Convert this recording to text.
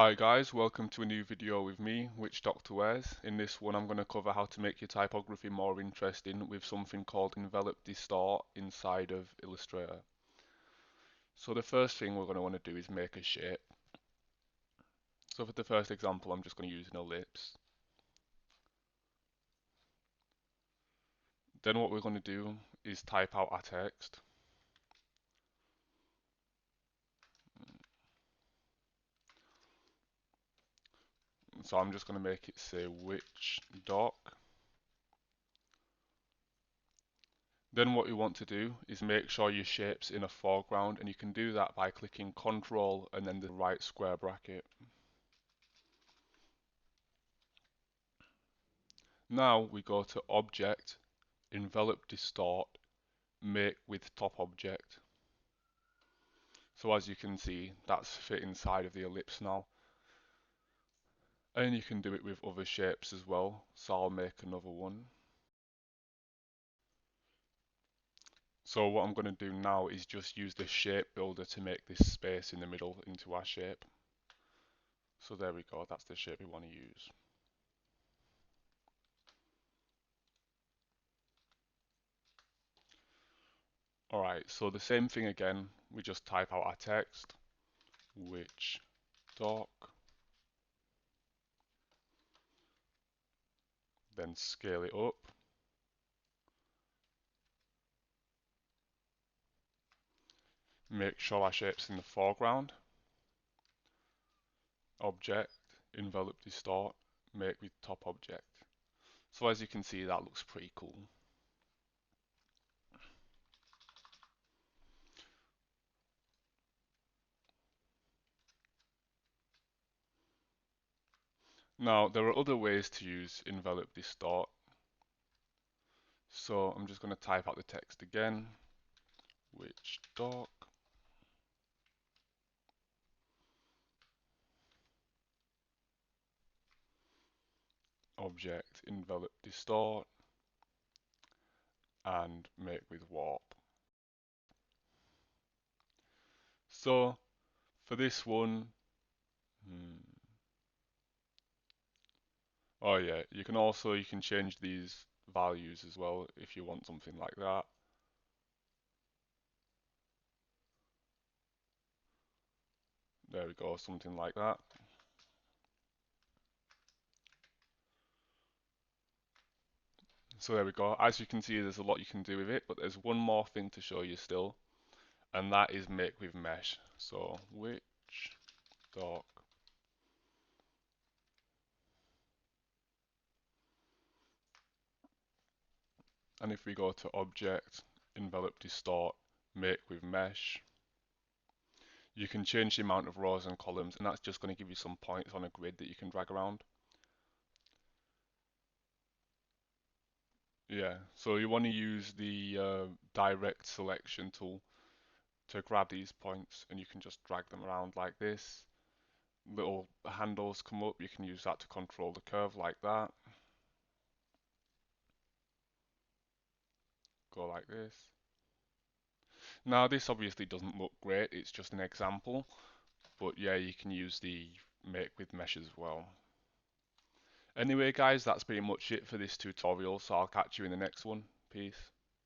Hi guys, welcome to a new video with me, Which Doctor Wears. In this one I'm going to cover how to make your typography more interesting with something called Envelop Distort inside of Illustrator. So the first thing we're going to want to do is make a shape. So for the first example I'm just going to use an ellipse. Then what we're going to do is type out our text. So I'm just going to make it say which doc. Then what you want to do is make sure your shape's in a foreground, and you can do that by clicking Control and then the right square bracket. Now we go to Object, Envelop Distort, Make with Top Object. So as you can see, that's fit inside of the ellipse now. And you can do it with other shapes as well, so I'll make another one. So what I'm going to do now is just use the shape builder to make this space in the middle into our shape. So there we go, that's the shape we want to use. Alright, so the same thing again, we just type out our text, which doc, then scale it up. Make sure our shape's in the foreground. Object, envelop distort, make with top object. So as you can see, that looks pretty cool. Now, there are other ways to use envelop distort. So I'm just going to type out the text again, which doc, object, envelop distort, and make with warp. So for this one, oh yeah, you can change these values as well if you want something like that. There we go, something like that. So there we go. As you can see, there's a lot you can do with it, but there's one more thing to show you still, and that is make with mesh. So which doc, and if we go to object, envelop distort, make with mesh, you can change the amount of rows and columns, and that's just going to give you some points on a grid that you can drag around. Yeah, so you want to use the direct selection tool to grab these points, and you can just drag them around like this. Little handles come up, you can use that to control the curve like that. Go like this. Now this obviously doesn't look great, it's just an example, but yeah, you can use the make with mesh as well. Anyway guys, that's pretty much it for this tutorial, so I'll catch you in the next one. Peace.